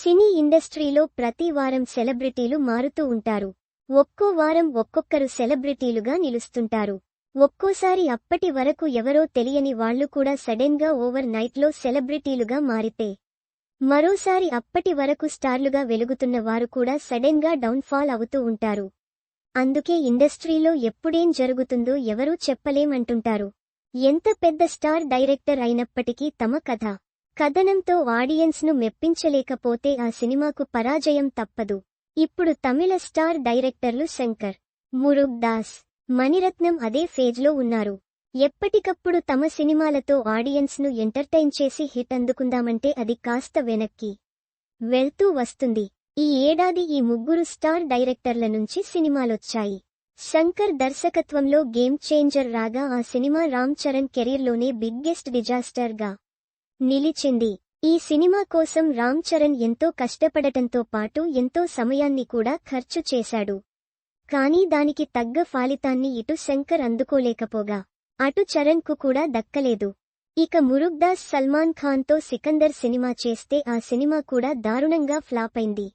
సినీ ఇండస్ట్రీలో ప్రతి వారం సెలబ్రిటీలు మారుతూ ఉంటారు. ఒక్కో వారం ఒక్కొక్కరు సెలబ్రిటీలుగా నిలుస్తుంటారు. ఒక్కోసారి అప్పటి వరకు ఎవరో తెలియని వాళ్లు కూడా సడెన్ గా ఓవర్ నైట్లో సెలబ్రిటీలుగా మారితే, మరోసారి అప్పటి వరకు స్టార్లుగా వెలుగుతున్న వారు కూడా సడెన్ గా డౌన్ ఫాల్ అవుతూ ఉంటారు. అందుకే ఇండస్ట్రీలో ఎప్పుడేం జరుగుతుందో ఎవరూ చెప్పలేమంటుంటారు. ఎంత పెద్ద స్టార్ డైరెక్టర్ అయినప్పటికీ తమ కథనంతో ఆడియన్స్ ను మెప్పించలేకపోతే ఆ సినిమాకు పరాజయం తప్పదు. ఇప్పుడు తమిళ స్టార్ డైరెక్టర్లు శంకర్, మురుగదాస్, మణిరత్నం అదే ఫేజ్లో ఉన్నారు. ఎప్పటికప్పుడు తమ సినిమాలతో ఆడియన్స్ ను ఎంటర్టైన్ చేసి హిట్ అందుకుందామంటే అది కాస్త వెనక్కి వెళ్తూ వస్తుంది. ఈ ఏడాది ఈ ముగ్గురు స్టార్ డైరెక్టర్ల నుంచి సినిమాలొచ్చాయి. శంకర్ దర్శకత్వంలో గేమ్ చేంజర్ రాగా ఆ సినిమా రామ్ చరణ్ కెరీర్లోనే బిగ్గెస్ట్ డిజాస్టర్ గా నిలిచింది. ఈ సినిమా కోసం రామ్ చరణ్ ఎంతో కష్టపడటంతో పాటు ఎంతో సమయాన్ని కూడా ఖర్చు చేశాడు. కానీ దానికి తగ్గ ఫలితాన్ని ఇటు శంకర్ అందుకోలేకపోగా అటు చరణ్ కు కూడా దక్కలేదు. ఇక మురుగదాస్ సల్మాన్ ఖాన్ తో సికందర్ సినిమా చేస్తే ఆ సినిమా కూడా దారుణంగా ఫ్లాప్ అయింది.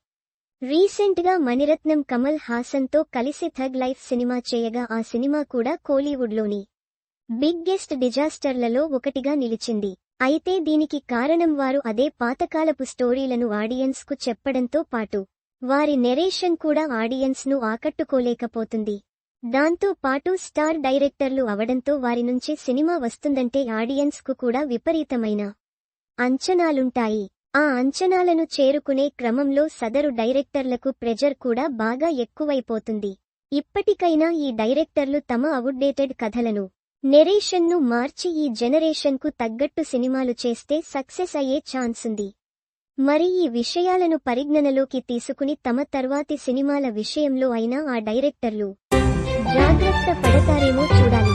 రీసెంట్ గా మణిరత్నం కమల్ హాసన్ తో కలిసి థగ్ లైఫ్ సినిమా చేయగా ఆ సినిమా కూడా కోలీవుడ్లోని బిగ్గెస్ట్ డిజాస్టర్లలో ఒకటిగా నిలిచింది. అయితే దీనికి కారణం వారు అదే పాతకాలపు స్టోరీలను ఆడియన్స్ కు చెప్పడంతో పాటు వారి నెరేషన్ కూడా ఆడియన్స్ ను ఆకట్టుకోలేకపోతుంది. దాంతో పాటు స్టార్ డైరెక్టర్లు అవడంతో వారి నుంచి సినిమా వస్తుందంటే ఆడియన్స్ కు కూడా విపరీతమైన అంచనాలుంటాయి. ఆ అంచనాలను చేరుకునే క్రమంలో సదరు డైరెక్టర్లకు ప్రెజర్ కూడా బాగా ఎక్కువైపోతుంది. ఇప్పటికైనా ఈ డైరెక్టర్లు తమ అవుట్డేటెడ్ కథలను, నెరేషన్ ను మార్చి ఈ జనరేషన్ కు తగ్గట్టు సినిమాలు చేస్తే సక్సెస్ అయ్యే ఛాన్సుంది. మరి ఈ విషయాలను పరిగణనలోకి తీసుకుని తమ తర్వాతి సినిమాల విషయంలో అయినా ఆ డైరెక్టర్లు జాగ్రత్త పడతారేమో చూడాలి.